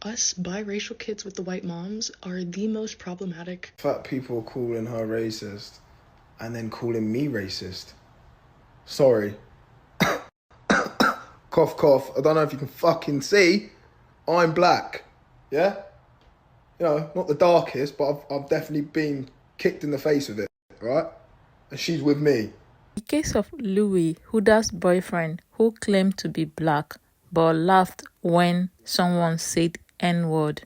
us biracial kids with the white moms are the most problematic. Fat people calling her racist and then calling me racist. Sorry. Cough, cough. I don't know if you can fucking see. I'm black. Yeah? You know, not the darkest, but I've definitely been kicked in the face with it, right? And she's with me. The case of Louis, Huda's boyfriend, who claimed to be black but laughed when someone said N-word,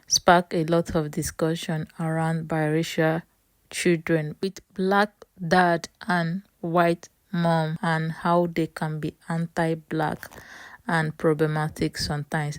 sparked a lot of discussion around biracial children with black dad and white mom and how they can be anti-black and problematic sometimes.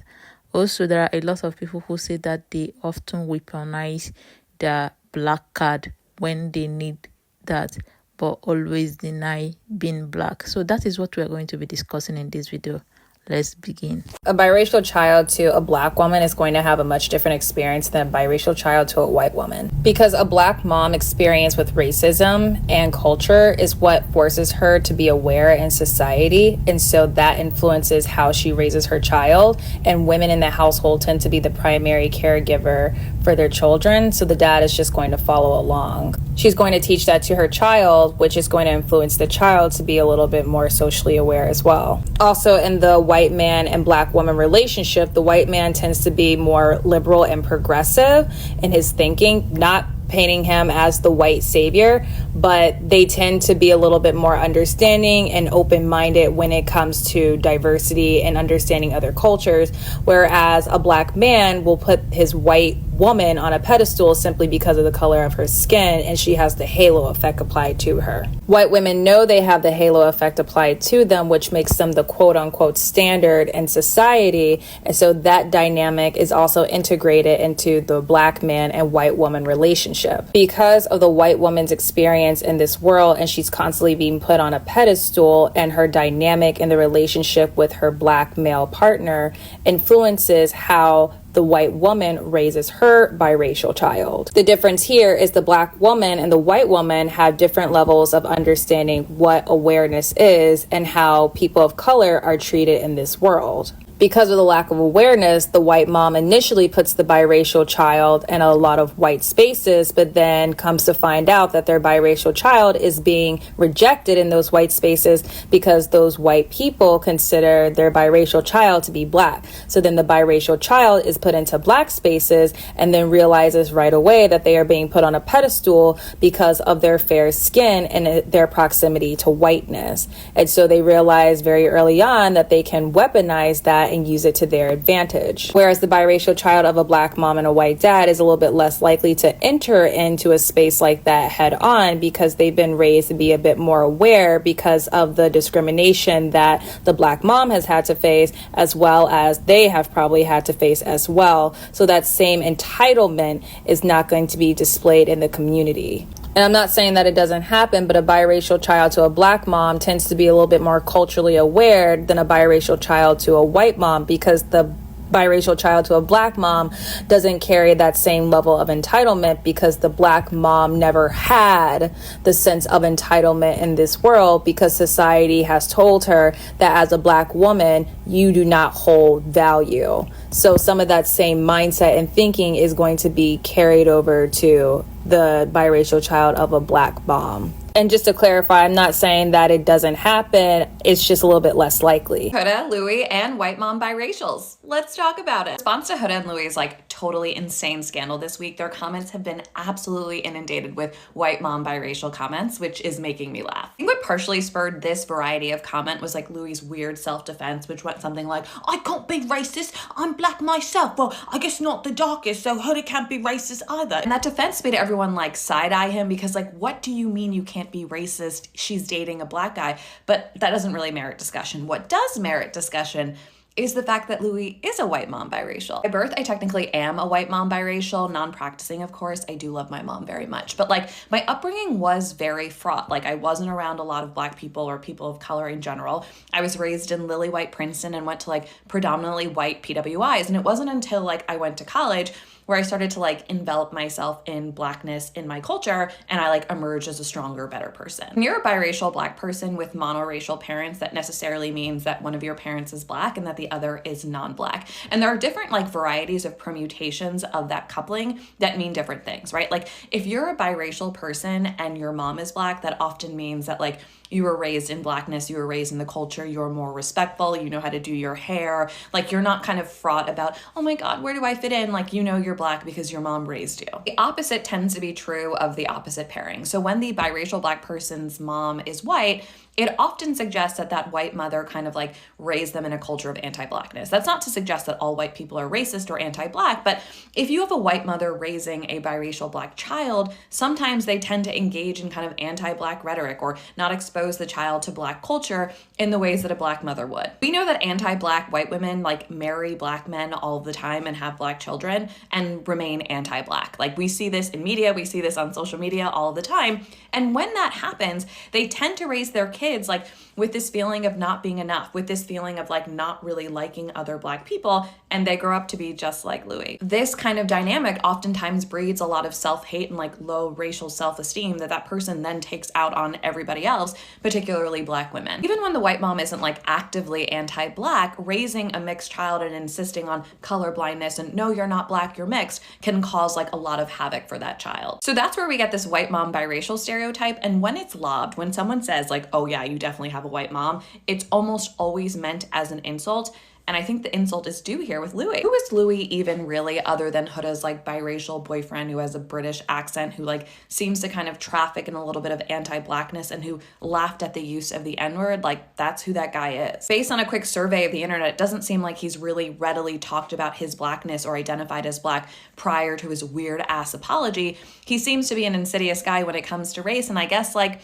Also, there are a lot of people who say that they often weaponize their black card when they need that, but always deny being black. So that is what we are going to be discussing in this video. Let's begin. A biracial child to a black woman is going to have a much different experience than a biracial child to a white woman. Because a black mom experience with racism and culture is what forces her to be aware in society. And so that influences how she raises her child. And women in the household tend to be the primary caregiver for their children. So the dad is just going to follow along. She's going to teach that to her child, which is going to influence the child to be a little bit more socially aware as well. Also, in the white man and black woman relationship, the white man tends to be more liberal and progressive in his thinking, not painting him as the white savior, but they tend to be a little bit more understanding and open-minded when it comes to diversity and understanding other cultures, whereas a black man will put his white woman on a pedestal simply because of the color of her skin, and she has the halo effect applied to her. White women know they have the halo effect applied to them, which makes them the quote-unquote standard in society, and so that dynamic is also integrated into the black man and white woman relationship. Because of the white woman's experience in this world, and she's constantly being put on a pedestal, and her dynamic in the relationship with her black male partner influences how the white woman raises her biracial child. The difference here is the black woman and the white woman have different levels of understanding what awareness is and how people of color are treated in this world. Because of the lack of awareness, the white mom initially puts the biracial child in a lot of white spaces, but then comes to find out that their biracial child is being rejected in those white spaces because those white people consider their biracial child to be black. So then the biracial child is put into black spaces and then realizes right away that they are being put on a pedestal because of their fair skin and their proximity to whiteness. And so they realize very early on that they can weaponize that and use it to their advantage. Whereas the biracial child of a black mom and a white dad is a little bit less likely to enter into a space like that head on because they've been raised to be a bit more aware because of the discrimination that the black mom has had to face, as well as they have probably had to face as well. So that same entitlement is not going to be displayed in the community. And I'm not saying that it doesn't happen, but a biracial child to a black mom tends to be a little bit more culturally aware than a biracial child to a white mom, because the biracial child to a black mom doesn't carry that same level of entitlement because the black mom never had the sense of entitlement in this world because society has told her that as a black woman, you do not hold value. So some of that same mindset and thinking is going to be carried over to the biracial child of a black mom. And just to clarify, I'm not saying that it doesn't happen. It's just a little bit less likely. Huda, Louis, and white mom biracials. Let's talk about it. In response to Huda and Louis' totally insane scandal this week, their comments have been absolutely inundated with white mom biracial comments, which is making me laugh. I think what partially spurred this variety of comment was Louis' weird self-defense, which went something like, I can't be racist, I'm black myself. Well, I guess not the darkest, so Huda can't be racist either. And that defense made everyone side-eye him because what do you mean you can't be racist? She's dating a black guy. But that doesn't really merit discussion. What does merit discussion is the fact that Louis is a white mom biracial. By birth, I technically am a white mom biracial, non-practicing, of course. I do love my mom very much. But my upbringing was very fraught. I wasn't around a lot of black people or people of color in general. I was raised in lily white Princeton and went to predominantly white PWIs. And it wasn't until I went to college where I started to envelop myself in blackness in my culture, and I emerged as a stronger, better person. When you're a biracial black person with monoracial parents, that necessarily means that one of your parents is black and that the the other is non-Black. And there are different like varieties of permutations of that coupling that mean different things, right? Like if you're a biracial person and your mom is Black, that often means that like you were raised in Blackness, you were raised in the culture, you're more respectful, you know how to do your hair, like you're not kind of fraught about, oh my God, where do I fit in? Like, you know, you're Black because your mom raised you. The opposite tends to be true of the opposite pairing. So when the biracial Black person's mom is white, it often suggests that that white mother kind of like raised them in a culture of anti-Blackness. That's not to suggest that all white people are racist or anti-Black, but if you have a white mother raising a biracial Black child, sometimes they tend to engage in kind of anti-Black rhetoric or not expose the child to Black culture in the ways that a Black mother would. We know that anti-Black white women like marry Black men all the time and have Black children and remain anti-Black. Like we see this in media, we see this on social media all the time. And when that happens, they tend to raise their kids like with this feeling of not being enough, with this feeling of like not really liking other Black people, and they grow up to be just like Louis. This kind of dynamic oftentimes breeds a lot of self-hate and like low racial self-esteem that person then takes out on everybody else, particularly Black women. Even when the white mom isn't like actively anti-Black, raising a mixed child and insisting on colorblindness and no, you're not Black, you're mixed, can cause like a lot of havoc for that child. So that's where we get this white mom biracial stereotype. And when it's lobbed, when someone says like, oh yeah, you definitely have a white mom, it's almost always meant as an insult. And I think the insult is due here with Louis. Who is Louis even really, other than Huda's like biracial boyfriend who has a British accent, who like seems to kind of traffic in a little bit of anti-Blackness and who laughed at the use of the N-word? Like that's who that guy is. Based on a quick survey of the internet, it doesn't seem like he's really readily talked about his Blackness or identified as Black prior to his weird ass apology. He seems to be an insidious guy when it comes to race, and I guess like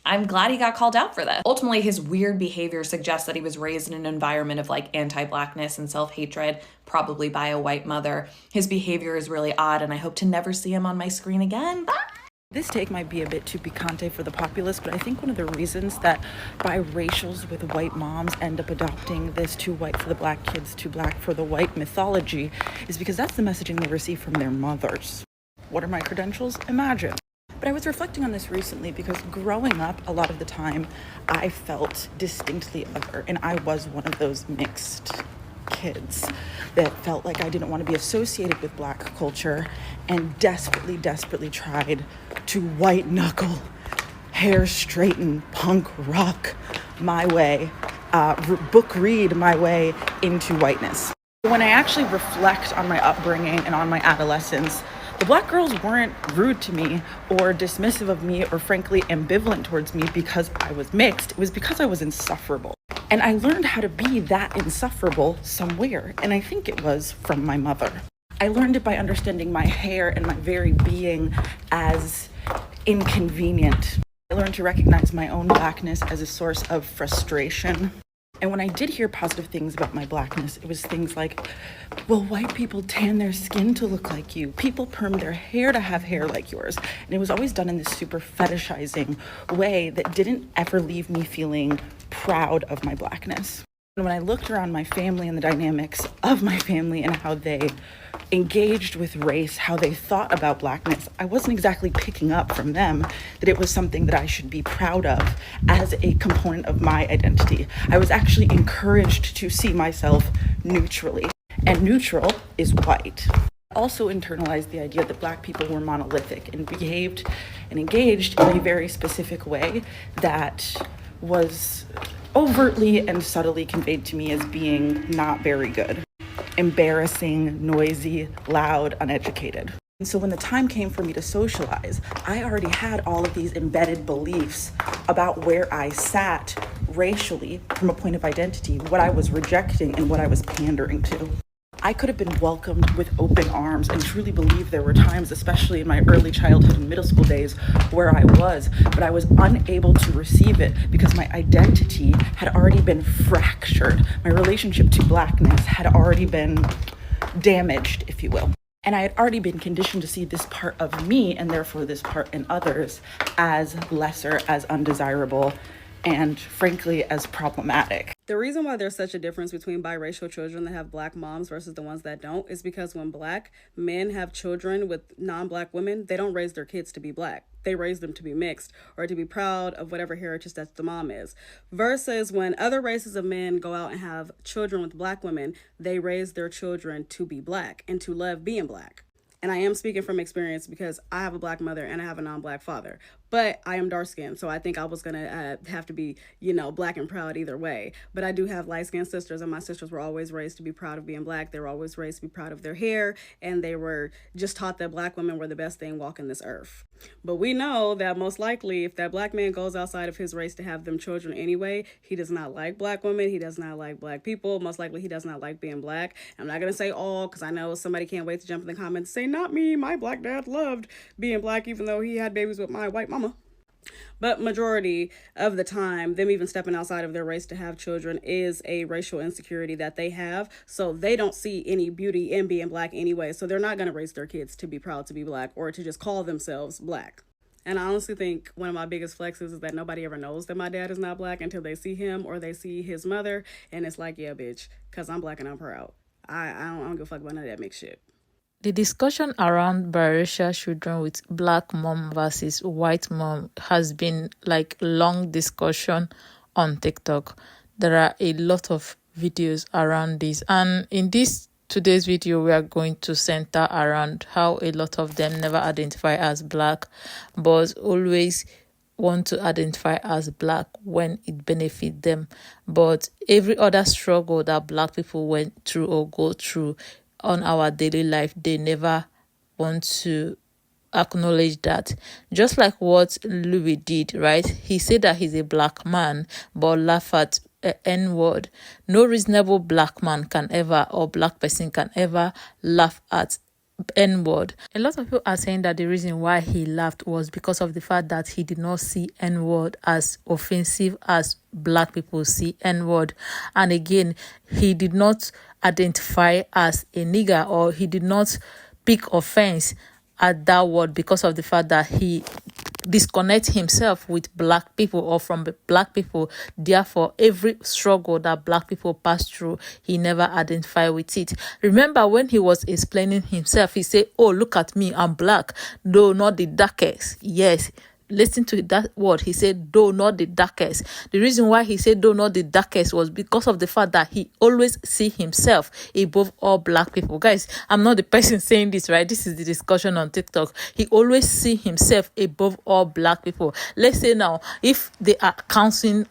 I'm glad he got called out for this. Ultimately, his weird behavior suggests that he was raised in an environment of like anti-Blackness and self-hatred, probably by a white mother. His behavior is really odd, and I hope to never see him on my screen again. This take might be a bit too picante for the populace, but I think one of the reasons that biracials with white moms end up adopting this too white for the Black kids, too Black for the white mythology is because that's the messaging they receive from their mothers. What are my credentials? Imagine. But I was reflecting on this recently because growing up, a lot of the time, I felt distinctly other, and I was one of those mixed kids that felt like I didn't want to be associated with Black culture and desperately tried to white knuckle, hair straighten, punk rock my way, book read my way into whiteness. When I actually reflect on my upbringing and on my adolescence, the Black girls weren't rude to me or dismissive of me or frankly ambivalent towards me because I was mixed. It was because I was insufferable. And I learned how to be that insufferable somewhere. And I think it was from my mother. I learned it by understanding my hair and my very being as inconvenient. I learned to recognize my own Blackness as a source of frustration. And when I did hear positive things about my Blackness, it was things like, well, white people tan their skin to look like you. People perm their hair to have hair like yours. And it was always done in this super fetishizing way that didn't ever leave me feeling proud of my Blackness. And when I looked around my family and the dynamics of my family and how they engaged with race, how they thought about Blackness, I wasn't exactly picking up from them that it was something that I should be proud of as a component of my identity. I was actually encouraged to see myself neutrally, and neutral is white. Also internalized the idea that Black people were monolithic and behaved and engaged in a very specific way that was overtly and subtly conveyed to me as being not very good. Embarrassing, noisy, loud, uneducated. And so when the time came for me to socialize, I already had all of these embedded beliefs about where I sat racially from a point of identity, what I was rejecting and what I was pandering to. I could have been welcomed with open arms and truly believe there were times, especially in my early childhood and middle school days, where I was, but I was unable to receive it because my identity had already been fractured. My relationship to Blackness had already been damaged, if you will. And I had already been conditioned to see this part of me, and therefore this part in others, as lesser, as undesirable, and frankly, as problematic. The reason why there's such a difference between biracial children that have Black moms versus the ones that don't is because when Black men have children with non-Black women, they don't raise their kids to be Black. they raise them to be mixed or to be proud of whatever heritage that the mom is. Versus when other races of men go out and have children with black women, they raise their children to be black and to love being black. And I am speaking from experience because I have a black mother and I have a non-black father. But I am dark-skinned, so I think I was going to have to be, black and proud either way. But I do have light-skinned sisters, and my sisters were always raised to be proud of being black. They were always raised to be proud of their hair, and they were just taught that black women were the best thing walking this earth. But we know that most likely, if that black man goes outside of his race to have them children anyway, he does not like black women. He does not like black people. Most likely, he does not like being black. I'm not going to say all, because I know somebody can't wait to jump in the comments and say, not me, my black dad loved being black, even though he had babies with my white mama. But majority of the time, them even stepping outside of their race to have children is a racial insecurity that they have. So they don't see any beauty in being black anyway. So they're not going to raise their kids to be proud to be black or to just call themselves black. And I honestly think one of my biggest flexes is that nobody ever knows that my dad is not black until they see him or they see his mother. And it's like, yeah, bitch, because I'm black and I'm proud. I don't give a fuck about none of that mixed shit. The discussion around biracial children with black mom versus white mom has been like long discussion on TikTok. There are a lot of videos around this, and in today's video we are going to center around how a lot of them never identify as black but always want to identify as black when it benefits them. But every other struggle that black people went through or go through on our daily life, they never want to acknowledge that. Just like what Louis did, right? He said that he's a black man, but laugh at N-word. No reasonable black man can ever, or black person can ever laugh at N-word. A lot of people are saying that the reason why he laughed was because of the fact that he did not see N-word as offensive as black people see N-word. And again, he did not identify as a nigger, or he did not pick offense at that word because of the fact that he disconnect himself with black people or from black people. Therefore, every struggle that black people pass through, he never identify with it. Remember when he was explaining himself, he said, oh, look at me, I'm black, though not the darkest. Yes, listen to that word. He said, though not the darkest. The reason why he said, though not the darkest, was because of the fact that he always see himself above all black people. Guys, I'm not the person saying this, right? This is the discussion on TikTok. He always see himself above all black people. Let's say now, if they are counting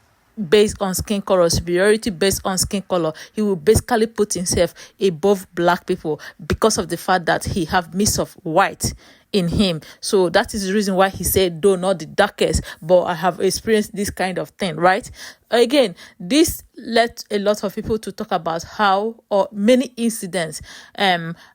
based on skin color, superiority based on skin color, he will basically put himself above black people because of the fact that he have mix of white in him. So that is the reason why he said, though not the darkest, but I have experienced this kind of thing, right? Again, this led a lot of people to talk about how, or many incidents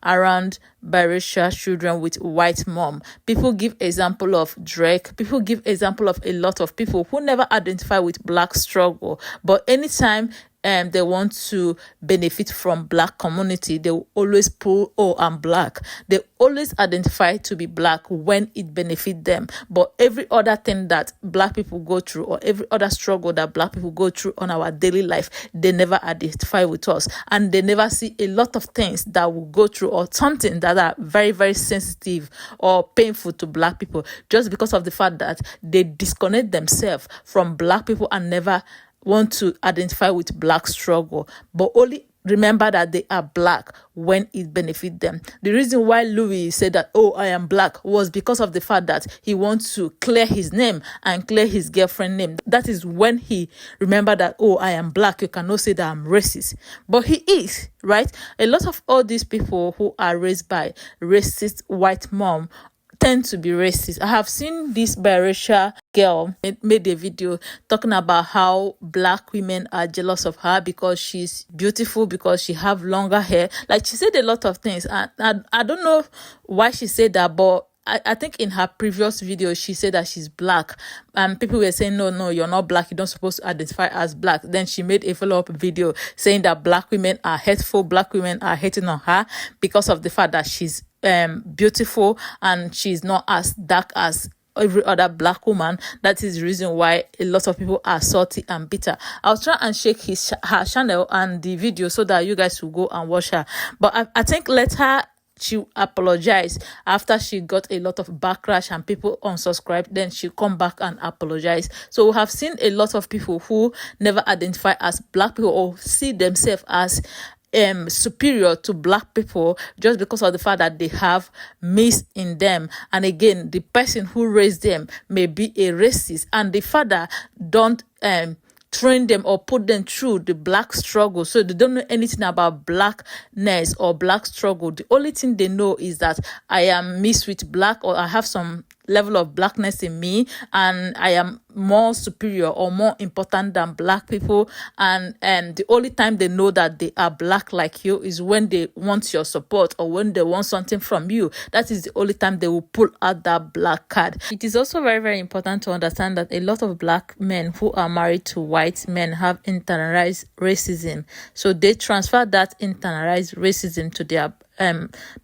around biracial children with white mom. People give example of Drake. People give example of a lot of people who never identify with black struggle, but anytime they want to benefit from black community, they will always pull, oh, I'm black. They always identify to be black when it benefits them. But every other thing that black people go through, or every other struggle that black people go through on our daily life, they never identify with us. And they never see a lot of things that we go through, or something that are very, very sensitive or painful to black people, just because of the fact that they disconnect themselves from black people and never want to identify with black struggle, but only remember that they are black when it benefits them. The reason why Louis said that, oh, I am black, was because of the fact that he wants to clear his name and clear his girlfriend's name. That is when he remembered that, oh, I am black, you cannot say that I'm racist. But he is, right? A lot of all these people who are raised by racist white mom tend to be racist. I have seen this biracial girl made a video talking about how black women are jealous of her because she's beautiful, because she have longer hair. Like, she said a lot of things. And I don't know why she said that, but I think in her previous video, she said that she's black. And people were saying, no, you're not black. You're not supposed to identify as black. Then she made a follow-up video saying that black women are hateful. Black women are hating on her because of the fact that she's beautiful and she's not as dark as every other black woman. That is the reason why a lot of people are salty and bitter. I'll try and shake her channel and the video so that you guys will go and watch her. But I think let her she apologized after she got a lot of backlash and people unsubscribed. Then she come back and apologize. So we have seen a lot of people who never identify as black people or see themselves as superior to black people just because of the fact that they have mix in them. And again, the person who raised them may be a racist, and the father don't train them or put them through the black struggle, so they don't know anything about blackness or black struggle. The only thing they know is that I am mixed with black, or I have some level of blackness in me, and I am more superior or more important than black people. And the only time they know that they are black like you is when they want your support or when they want something from you. That is the only time they will pull out that black card. It is also very, very important to understand that a lot of black men who are married to white men have internalized racism, so they transfer that internalized racism to their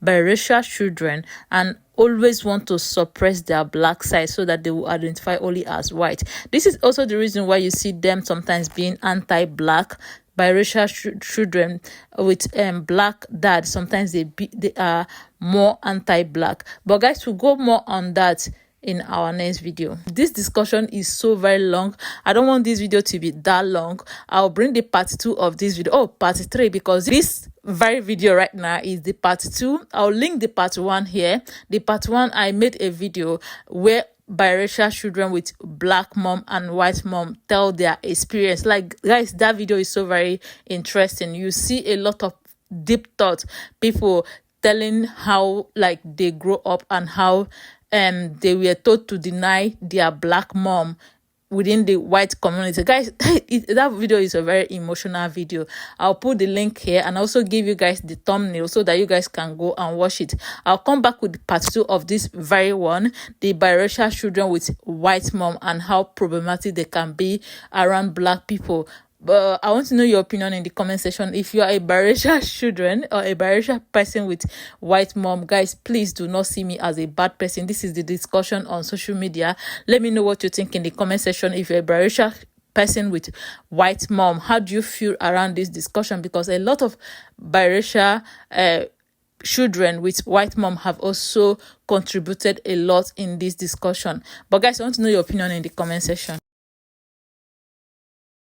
biracial children, and always want to suppress their black side so that they will identify only as white. This is also the reason why you see them sometimes being anti-black. Biracial children with black dad, sometimes they are more anti-black. But guys, we'll go more on that in our next video. This discussion is so very long. I don't want this video to be that long. I'll bring the part 2 of this video, part 3, because this very video right now is the part 2. I'll link the part 1 here. The part 1, I made a video where biracial children with black mom and white mom tell their experience. Like, guys, that video is so very interesting. You see a lot of deep thought, people telling how like they grow up and how they were told to deny their black mom within the white community. Guys, that video is a very emotional video. I'll put the link here and also give you guys the thumbnail so that you guys can go and watch it. I'll come back with part 2 of this very one, the biracial children with white mom and how problematic they can be around black people. But I want to know your opinion in the comment section. If you are a biracial children or a biracial person with white mom, guys, please do not see me as a bad person. This is the discussion on social media. Let me know what you think in the comment section. If you're a biracial person with white mom, how do you feel around this discussion? Because a lot of biracial children with white mom have also contributed a lot in this discussion. But guys, I want to know your opinion in the comment section.